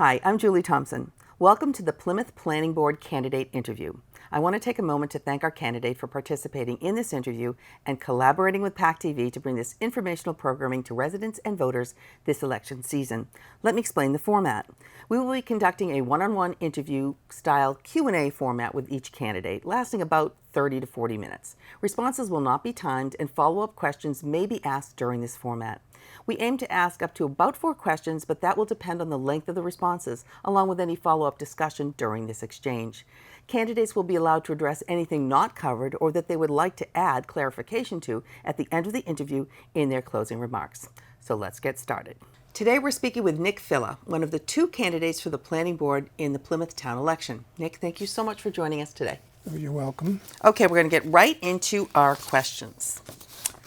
Hi, I'm Julie Thompson. Welcome to the Plymouth Planning Board candidate interview. I want to take a moment to thank our candidate for participating in this interview and collaborating with PAC TV to bring this informational programming to residents and voters this election season. Let me explain the format. We will be conducting a one-on-one interview style Q&A format with each candidate, lasting about 30 to 40 minutes. Responses will not be timed and follow-up questions may be asked during this format. We aim to ask up to about 4 questions, but that will depend on the length of the responses, along with any follow-up discussion during this exchange. Candidates will be allowed to address anything not covered or that they would like to add clarification to at the end of the interview in their closing remarks. So let's get started. Today we're speaking with Nick Filla, one of the 2 candidates for the Planning Board in the Plymouth town election. Nick, thank you so much for joining us today. You're welcome. Okay, we're going to get right into our questions.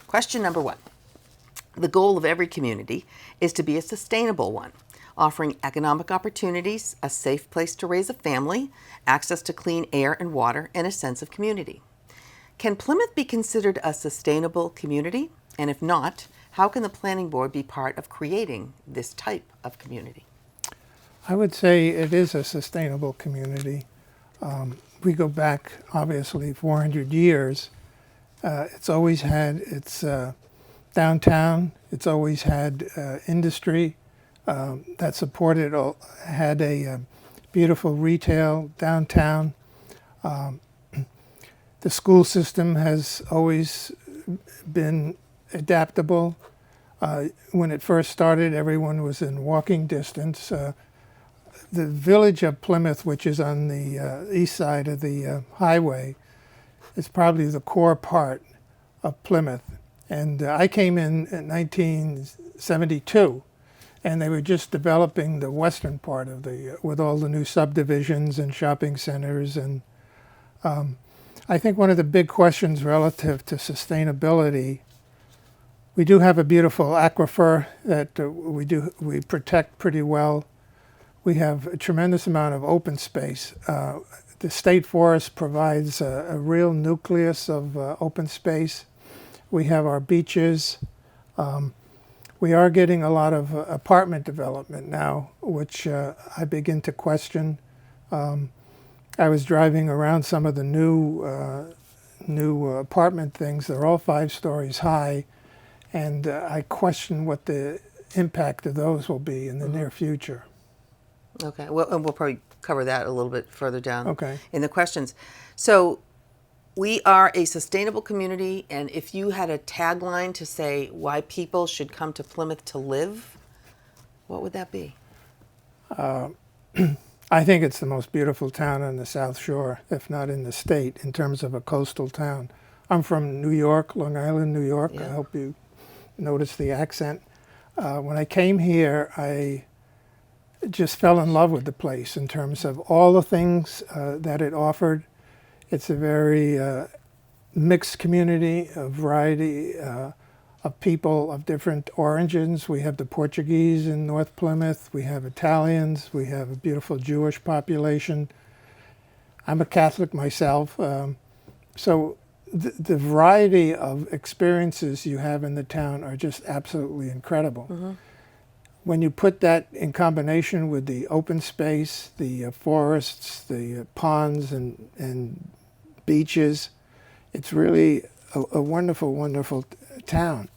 Question number 1. The goal of every community is to be a sustainable one, offering economic opportunities, a safe place to raise a family, access to clean air and water, and a sense of community. Can Plymouth be considered a sustainable community? And if not, how can the Planning Board be part of creating this type of community? I would say it is a sustainable community. We go back, obviously, 400 years. It's always had its downtown. It's always had industry that supported, had a beautiful retail downtown. The school system has always been adaptable. When it first started, everyone was in walking distance. The village of Plymouth, which is on the east side of the highway, is probably the core part of Plymouth. And I came in 1972, and they were just developing the western part of with all the new subdivisions and shopping centers. And I think one of the big questions relative to sustainability, we do have a beautiful aquifer that we protect pretty well. We have a tremendous amount of open space. The state forest provides a real nucleus of open space. We have our beaches. We are getting a lot of apartment development now, which I begin to question. I was driving around some of the new apartment things. They're all 5 stories high, and I question what the impact of those will be in the near future. Okay, well, and we'll probably cover that a little bit further down in the questions. So we are a sustainable community, and if you had a tagline to say why people should come to Plymouth to live, what would that be? I think it's the most beautiful town on the South Shore, if not in the state, in terms of a coastal town. I'm from New York, Long Island, New York. Yeah. I hope you noticed the accent. When I came here, I just fell in love with the place in terms of all the things that it offered. It's a very mixed community, a variety of people of different origins. We have the Portuguese in North Plymouth. We have Italians. We have a beautiful Jewish population. I'm a Catholic myself. So the variety of experiences you have in the town are just absolutely incredible. Mm-hmm. When you put that in combination with the open space, the forests, the ponds and beaches, it's really a wonderful, wonderful town.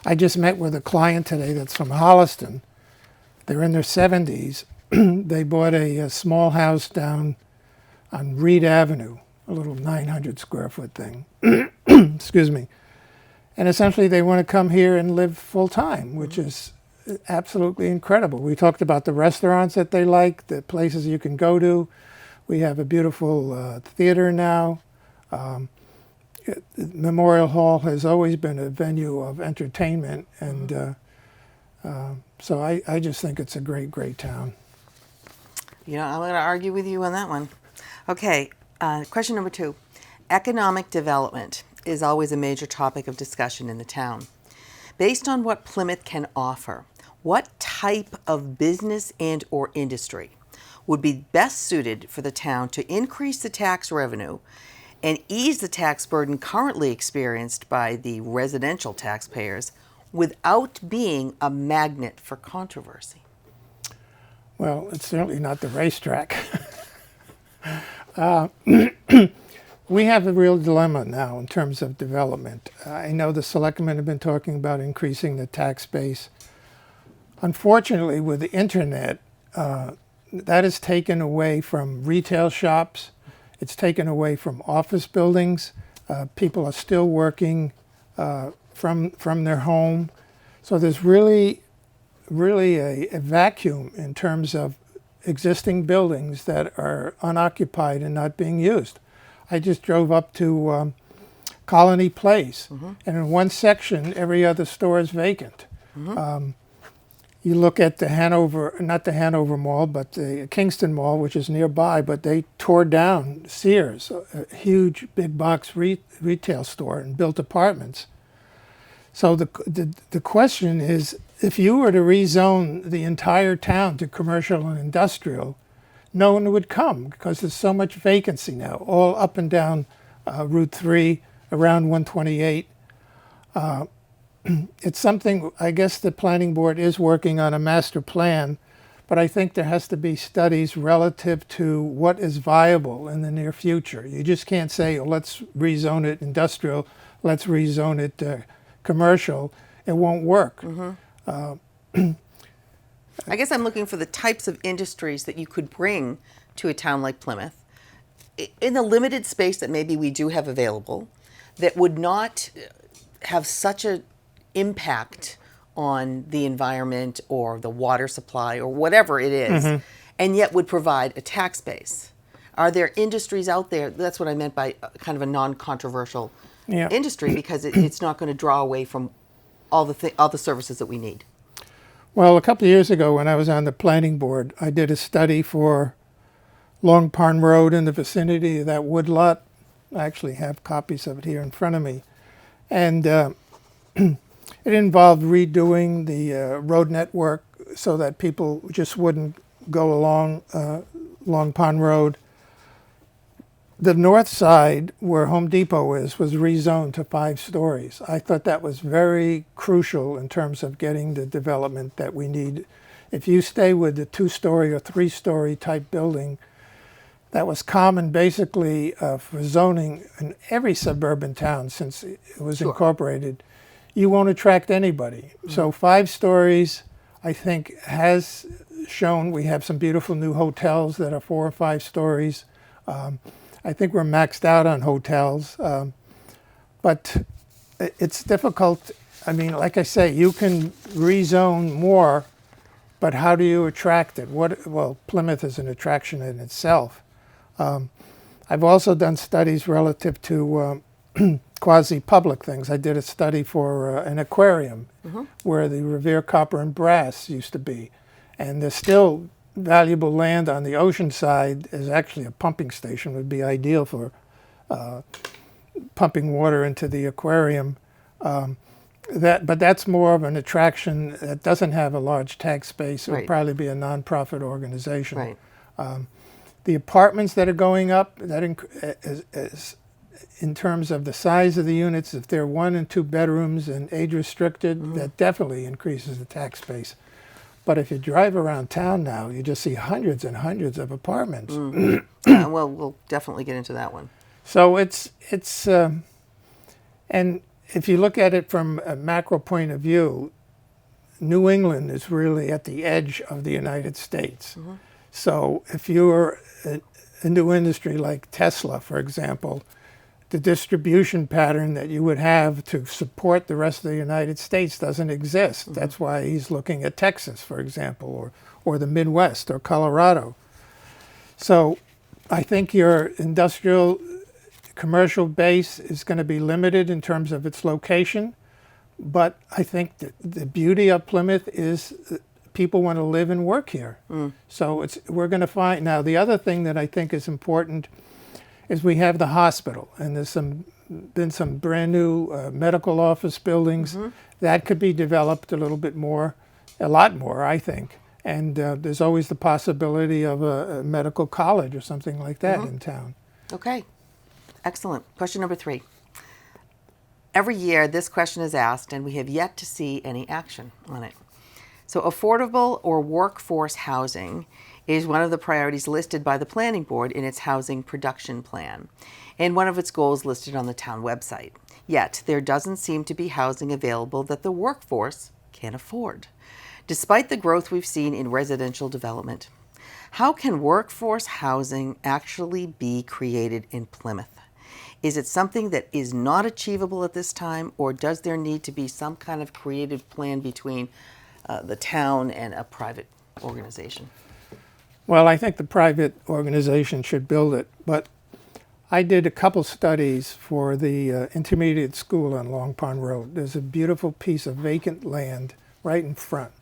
I just met with a client today that's from Holliston. They're in their 70s. They bought a small house down on Reed Avenue, a little 900 square foot thing. Excuse me. And essentially they want to come here and live full time, which is absolutely incredible. We talked about the restaurants that they like, the places you can go to. We have a beautiful theater now. Memorial Hall has always been a venue of entertainment, and so I just think it's a great, great town. You know, I'm going to argue with you on that one. Okay, question number 2. Economic development is always a major topic of discussion in the town. Based on what Plymouth can offer, what type of business and or industry would be best suited for the town to increase the tax revenue and ease the tax burden currently experienced by the residential taxpayers without being a magnet for controversy? Well, it's certainly not the racetrack. We have a real dilemma now in terms of development. I know the selectmen have been talking about increasing the tax base. Unfortunately, with the internet, that is taken away from retail shops. It's taken away from office buildings. People are still working from their home. So there's really a vacuum in terms of existing buildings that are unoccupied and not being used. I just drove up to Colony Place, and in one section, every other store is vacant. You look at the Hanover, not the Hanover Mall, but the Kingston Mall, which is nearby, but they tore down Sears, a huge big box retail store, and built apartments. So the question is, if you were to rezone the entire town to commercial and industrial, no one would come because there's so much vacancy now, all up and down Route 3, around 128. It's something, I guess the planning board is working on a master plan, but I think there has to be studies relative to what is viable in the near future. You just can't say, oh, let's rezone it industrial, let's rezone it commercial. It won't work. I guess I'm looking for the types of industries that you could bring to a town like Plymouth in the limited space that maybe we do have available that would not have such an impact on the environment or the water supply or whatever it is, and yet would provide a tax base. Are there industries out there? That's what I meant by kind of a non-controversial industry, because it's not going to draw away from all the services that we need. Well, a couple of years ago when I was on the planning board, I did a study for Long Pond Road in the vicinity of that woodlot. I actually have copies of it here in front of me. And it involved redoing the road network so that people just wouldn't go along Long Pond Road. The north side, where Home Depot is, was rezoned to 5 stories. I thought that was very crucial in terms of getting the development that we need. If you stay with the 2-story or 3-story type building, that was common basically for zoning in every suburban town since it was incorporated, you won't attract anybody. So 5 stories, I think, has shown. We have some beautiful new hotels that are 4 or 5 stories. I think we're maxed out on hotels, but it's difficult. I mean, like I say, you can rezone more, but how do you attract it? Well, Plymouth is an attraction in itself. I've also done studies relative to quasi-public things. I did a study for an aquarium where the Revere Copper and Brass used to be, and there's still valuable land on the ocean side. Is actually a pumping station, would be ideal for pumping water into the aquarium. But that's more of an attraction that doesn't have a large tax base. It would probably be a nonprofit organization. The apartments that are going up, that is, in terms of the size of the units, if they're 1 and 2 bedrooms and age restricted, that definitely increases the tax base. But if you drive around town now, you just see hundreds and hundreds of apartments. Well, we'll definitely get into that one. So it's and if you look at it from a macro point of view, New England is really at the edge of the United States. So if you're a new industry like Tesla, for example, the distribution pattern that you would have to support the rest of the United States doesn't exist. That's why he's looking at Texas, for example, or the Midwest or Colorado. So I think your industrial commercial base is going to be limited in terms of its location, but I think that the beauty of Plymouth is people want to live and work here. So we're going to find. Now, the other thing that I think is important is we have the hospital, and there's been some brand new medical office buildings that could be developed a little bit more, a lot more, I think. And there's always the possibility of a medical college or something like that in town. Okay, excellent. Question number 3. Every year this question is asked, and we have yet to see any action on it. So affordable or workforce housing is one of the priorities listed by the Planning Board in its housing production plan, and one of its goals listed on the town website. Yet, there doesn't seem to be housing available that the workforce can afford, despite the growth we've seen in residential development. How can workforce housing actually be created in Plymouth? Is it something that is not achievable at this time, or does there need to be some kind of creative plan between the town and a private organization? Well, I think the private organization should build it, but I did a couple studies for the intermediate school on Long Pond Road. There's a beautiful piece of vacant land right in front.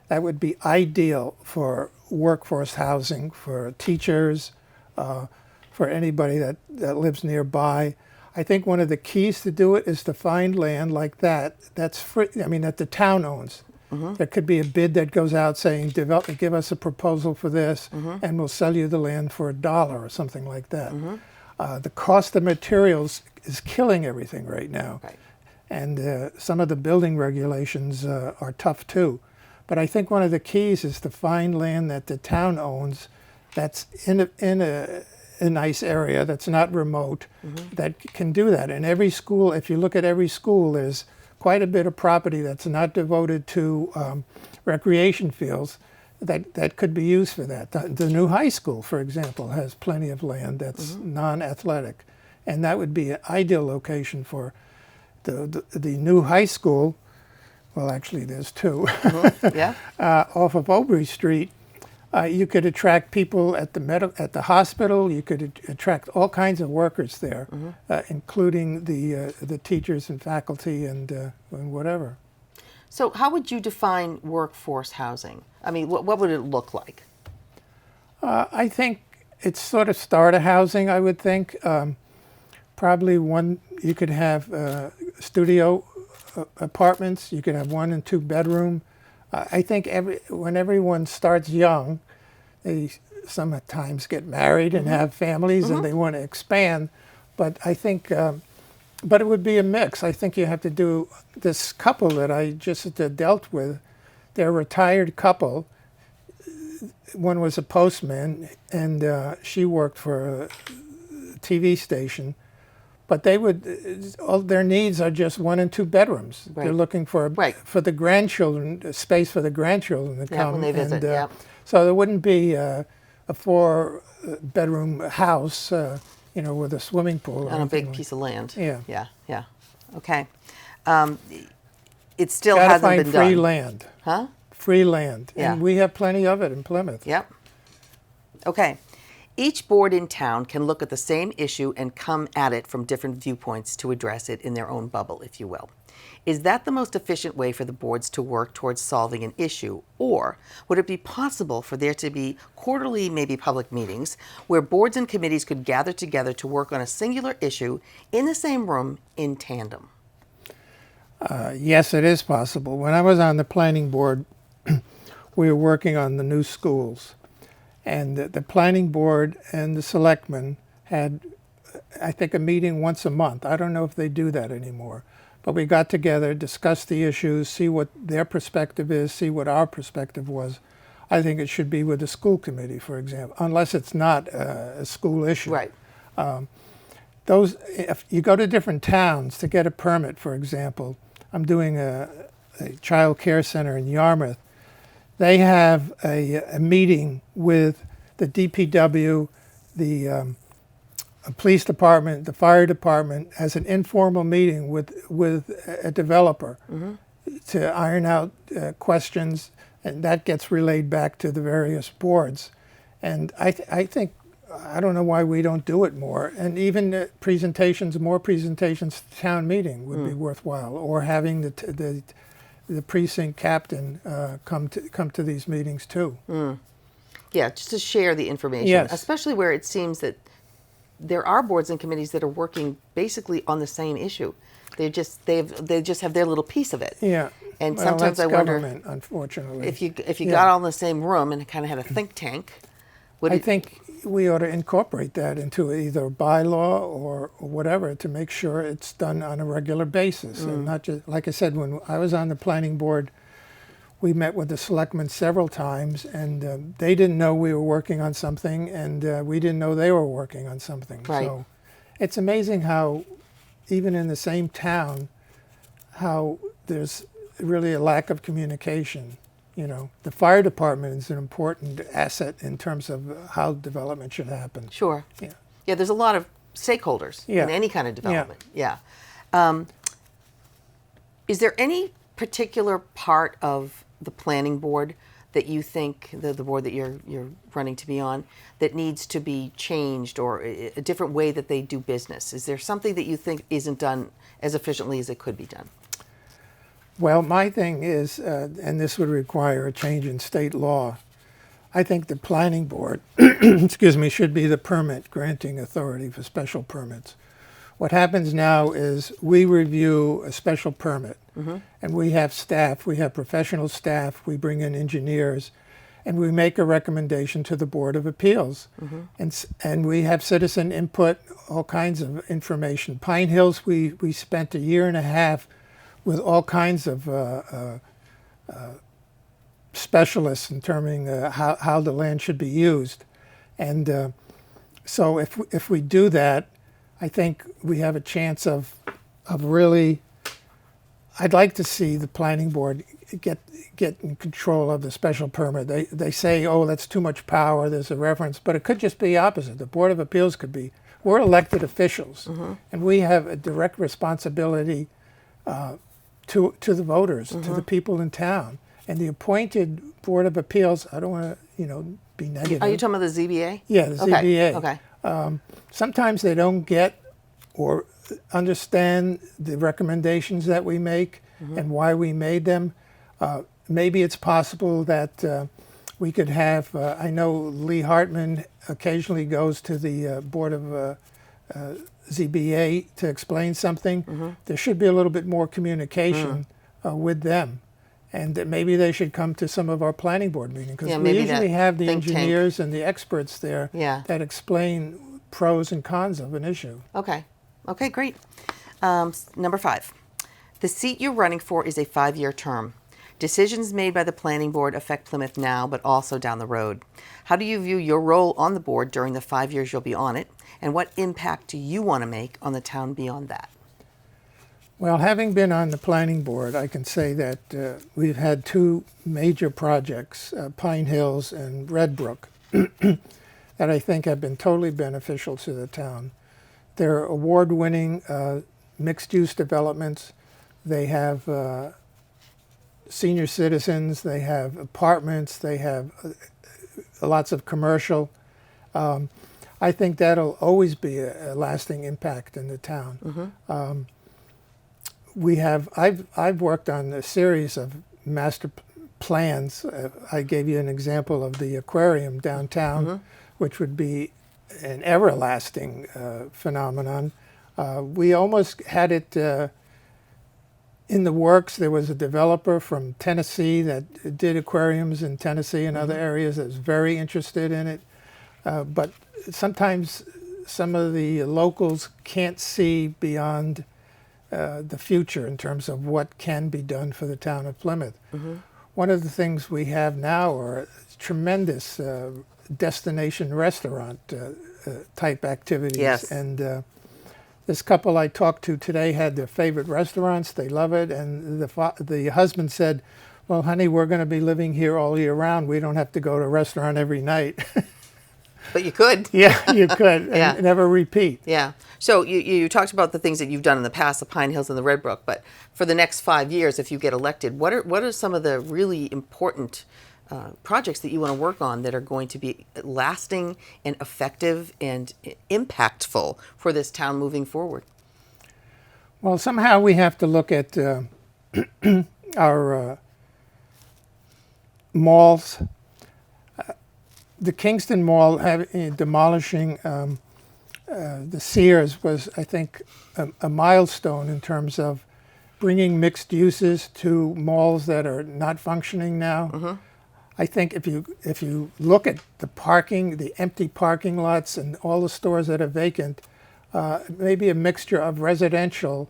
That would be ideal for workforce housing, for teachers, for anybody that lives nearby. I think one of the keys to do it is to find land like that that's free, I mean, that the town owns. There could be a bid that goes out saying, give us a proposal for this, and we'll sell you the land for $1 or something like that. The cost of materials is killing everything right now. Right. And some of the building regulations are tough too. But I think one of the keys is to find land that the town owns that's in a nice area, that's not remote, that can do that. And every school, if you look at every school, there's quite a bit of property that's not devoted to recreation fields that could be used for that. The new high school, for example, has plenty of land that's non-athletic. And that would be an ideal location for the new high school. Well, actually, there's two. Yeah. Off of Obrey Street. You could attract people at the hospital. You could attract all kinds of workers there, including the teachers and faculty and whatever. So how would you define workforce housing? I mean, what would it look like? I think it's sort of starter housing, I would think. Probably you could have studio apartments. You could have 1 and 2 bedroom. I think when everyone starts young, they sometimes get married and have families and they want to expand. But I think, but it would be a mix. I think you have to do, this couple that I just dealt with, they're a retired couple. One was a postman and she worked for a TV station. But all their needs are just 1 and 2 bedrooms. Right. They're looking for for the grandchildren, a space for the grandchildren to come. When they visit, and, so there wouldn't be a 4-bedroom house, with a swimming pool. On a big piece of land. Yeah. Yeah. Okay. It still Gotta hasn't find been free done. land. Huh? Free land. Yeah. And we have plenty of it in Plymouth. Yep. Okay. Each board in town can look at the same issue and come at it from different viewpoints to address it in their own bubble, if you will. Is that the most efficient way for the boards to work towards solving an issue? Or would it be possible for there to be quarterly, maybe public meetings, where boards and committees could gather together to work on a singular issue in the same room in tandem? Yes, it is possible. When I was on the planning board, we were working on the new schools. And the planning board and the selectmen had, I think, a meeting once a month. I don't know if they do that anymore. But we got together, discussed the issues, see what their perspective is, see what our perspective was. I think it should be with the school committee, for example, unless it's not a school issue. Right. If you go to different towns to get a permit, for example, I'm doing a child care center in Yarmouth. They have a meeting with the DPW, the police department, the fire department, as an informal meeting with a developer to iron out questions, and that gets relayed back to the various boards. And I think, I don't know why we don't do it more. And even more presentations to town meeting would be worthwhile, or having the precinct captain come to these meetings too. Yeah, just to share the information, Yes. Especially where it seems that there are boards and committees that are working basically on the same issue. They just have their little piece of it. Yeah. And Well, sometimes that's I wonder government, unfortunately. if you got all in the same room and kind of had a think tank. I think we ought to incorporate that into either a bylaw or whatever to make sure it's done on a regular basis. And not just, like I said, when I was on the planning board, We met with the selectmen several times, and they didn't know we were working on something, and we didn't know they were working on something. Right. So it's amazing how, even in the same town, how there's really a lack of communication. You know, the fire department is an important asset in terms of how development should happen. Sure. Yeah. Yeah, there's a lot of stakeholders Yeah. in any kind of development. Yeah. Is there any particular part of the planning board that you think, the board that you're running to be on, that needs to be changed, or a different way that they do business? Is there something that you think isn't done as efficiently as it could be done? Well, my thing is, and this would require a change in state law, I think the planning board, excuse me, should be the permit granting authority for special permits. What happens now is we review a special permit, and we have staff, we have professional staff, we bring in engineers, and we make a recommendation to the Board of Appeals. And we have citizen input, all kinds of information. Pine Hills, we spent 1.5 years with all kinds of specialists in determining how the land should be used. And so if we do that, I think we have a chance of really, I'd like to see the planning board get in control of the special permit. They say, oh, that's too much power, there's a reference, but it could just be opposite. The Board of Appeals could be, we're elected officials, and we have a direct responsibility to the voters, to the people in town. And the appointed Board of Appeals, I don't want to, be negative. Are you talking about the ZBA? Yeah, the ZBA. Okay. Sometimes they don't get or understand the recommendations that we make and why we made them. Maybe it's possible that we could have, I know Lee Hartman occasionally goes to the Board of ZBA to explain something. There should be a little bit more communication with them. And that maybe they should come to some of our planning board meetings, because we usually have the engineers and the experts there that explain pros and cons of an issue. Okay. Okay, great. Number 5. The seat you're running for is a 5-year term. Decisions made by the planning board affect Plymouth now, but also down the road. How do you view your role on the board during the 5 years you'll be on it, and what impact do you want to make on the town beyond that? Well, having been on the planning board, I can say that we've had 2 major projects, Pine Hills and Red Brook, that I think have been totally beneficial to the town. They're award-winning mixed-use developments. They have senior citizens, they have apartments, they have lots of commercial. I think that'll always be a lasting impact in the town. I've worked on a series of master plans. I gave you an example of the aquarium downtown, which would be an everlasting phenomenon. We almost had it in the works. There was a developer from Tennessee that did aquariums in Tennessee and other areas that was very interested in it. But sometimes some of the locals can't see beyond the future in terms of what can be done for the town of Plymouth. One of the things we have now are tremendous destination restaurant type activities. Yes. And this couple I talked to today had their favorite restaurants. They love it. And the husband said, well, honey, we're going to be living here all year round. We don't have to go to a restaurant every night. But you could. Yeah, you could. And never repeat. Yeah. So you talked about the things that you've done in the past, the Pine Hills and the Red Brook, but for the next 5 years, if you get elected, what are some of the really important projects that you want to work on that are going to be lasting and effective and impactful for this town moving forward? Well, somehow we have to look at our malls. The Kingston Mall demolishing the Sears was, I think, a milestone in terms of bringing mixed uses to malls that are not functioning now. I think if you look at the parking, the empty parking lots and all the stores that are vacant, maybe a mixture of residential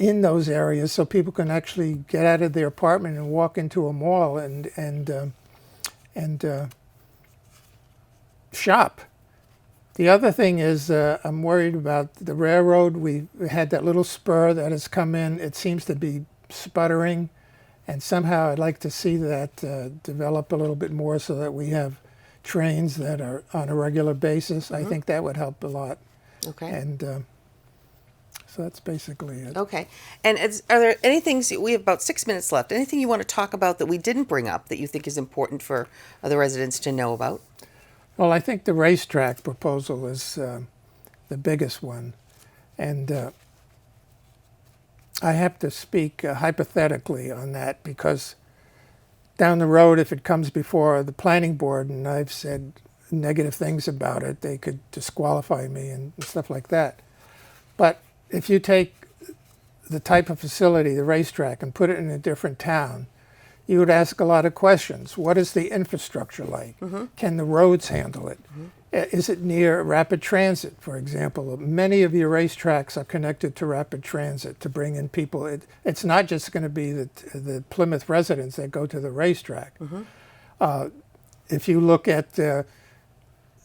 in those areas so people can actually get out of their apartment and walk into a mall and shop. The other thing is I'm worried about the railroad. We had that little spur that has come in. It seems to be sputtering, and somehow I'd like to see that develop a little bit more so that we have trains that are on a regular basis. I think that would help a lot. Okay. And so that's basically it. Okay. And are there any things, we have about 6 minutes left, anything you want to talk about that we didn't bring up that you think is important for the residents to know about? Well, I think the racetrack proposal is the biggest one. And I have to speak hypothetically on that because down the road, if it comes before the planning board and I've said negative things about it, they could disqualify me and stuff like that. But if you take the type of facility, the racetrack, and put it in a different town, you would ask a lot of questions. What is the infrastructure like? Can the roads handle it? Is it near rapid transit, for example? Many of your racetracks are connected to rapid transit to bring in people. It's not just going to be the Plymouth residents that go to the racetrack. If you look at the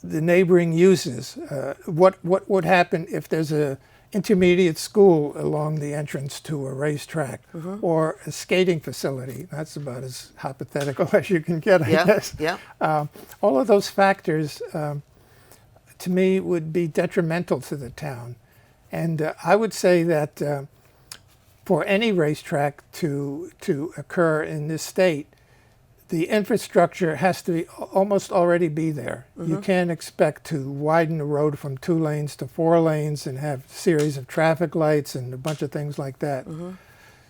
neighboring uses, what would happen if there's a intermediate school along the entrance to a racetrack or a skating facility? That's about as hypothetical as you can get, I guess. Yeah. All of those factors, to me, would be detrimental to the town. And I would say that for any racetrack to occur in this state, the infrastructure has to be almost already be there. You can't expect to widen the road from 2 lanes to 4 lanes and have a series of traffic lights and a bunch of things like that.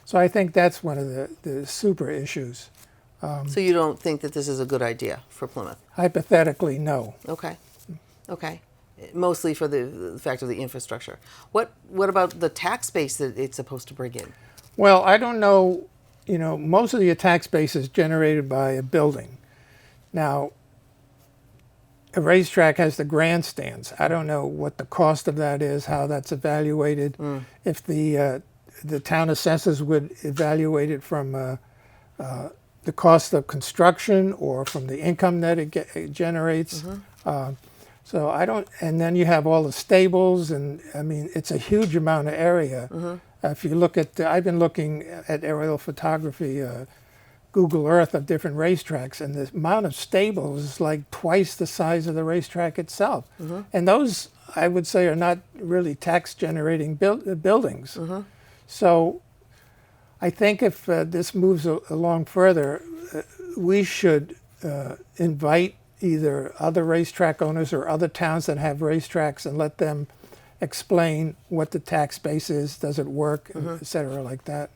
So I think that's one of the super issues. So you don't think that this is a good idea for Plymouth? Hypothetically, no. Okay. Okay. Mostly for the fact of the infrastructure. What about the tax base that it's supposed to bring in? Well, I don't know. You know, most of the tax base is generated by a building. Now, a racetrack has the grandstands. I don't know what the cost of that is, how that's evaluated. If the town assessors would evaluate it from the cost of construction or from the income that it generates. So I don't, and then you have all the stables, and I mean, it's a huge amount of area. If you look at, I've been looking at aerial photography, Google Earth of different racetracks, and the amount of stables is like twice the size of the racetrack itself. And those, I would say, are not really tax-generating buildings. So I think if this moves along further, we should invite either other racetrack owners or other towns that have racetracks and let them explain what the tax base is, does it work, et cetera, like that.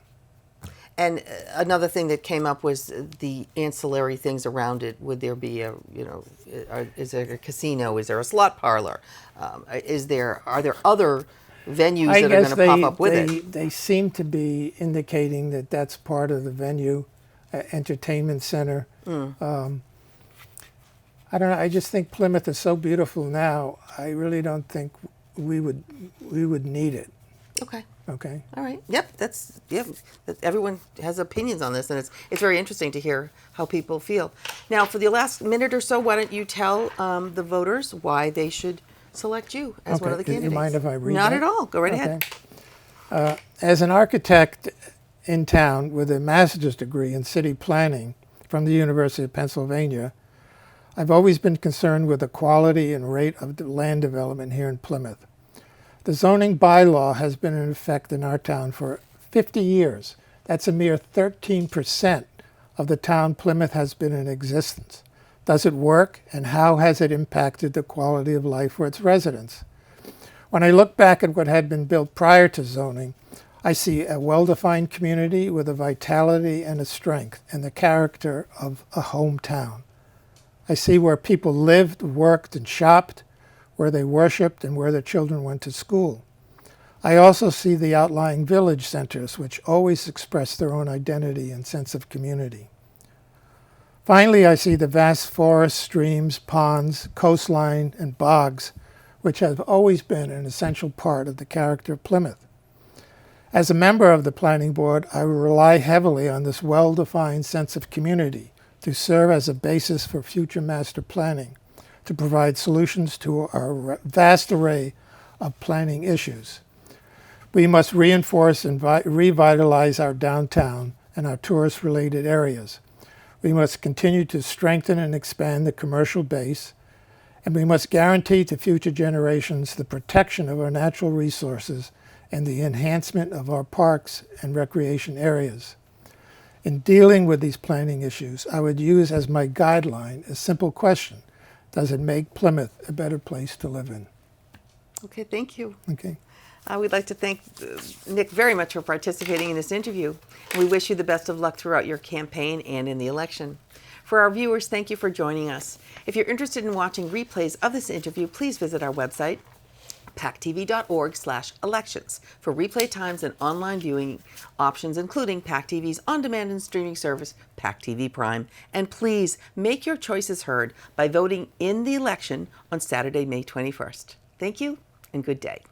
And another thing that came up was the ancillary things around it. Would there be a, is there a casino? Is there a slot parlor? Are there other venues that are going to pop up with it? They seem to be indicating that that's part of the venue, entertainment center. I don't know. I just think Plymouth is so beautiful now. I really don't think we would need it. Okay. Okay. All right. Yep. Everyone has opinions on this, and it's very interesting to hear how people feel. Now, for the last minute or so, why don't you tell the voters why they should select you as one of the candidates? Do you mind if I read Not that? at all. Go right ahead. As an architect in town with a master's degree in city planning from the University of Pennsylvania, I've always been concerned with the quality and rate of the land development here in Plymouth. The zoning bylaw has been in effect in our town for 50 years. That's a mere 13% of the town Plymouth has been in existence. Does it work, and how has it impacted the quality of life for its residents? When I look back at what had been built prior to zoning, I see a well-defined community with a vitality and a strength and the character of a hometown. I see where people lived, worked, and shopped, where they worshiped, and where their children went to school. I also see the outlying village centers, which always express their own identity and sense of community. Finally, I see the vast forests, streams, ponds, coastline, and bogs, which have always been an essential part of the character of Plymouth. As a member of the Planning Board, I will rely heavily on this well-defined sense of community to serve as a basis for future master planning, to provide solutions to our vast array of planning issues. We must reinforce and revitalize our downtown and our tourist-related areas. We must continue to strengthen and expand the commercial base, and we must guarantee to future generations the protection of our natural resources and the enhancement of our parks and recreation areas. In dealing with these planning issues, I would use as my guideline a simple question: does it make Plymouth a better place to live in? Okay, thank you. Okay. We'd like to thank Nick very much for participating in this interview. We wish you the best of luck throughout your campaign and in the election. For our viewers, thank you for joining us. If you're interested in watching replays of this interview, please visit our website, pactv.org/elections, for replay times and online viewing options, including PAC TV's on-demand and streaming service, PAC TV Prime. And please make your choices heard by voting in the election on Saturday, May 21st. Thank you and good day.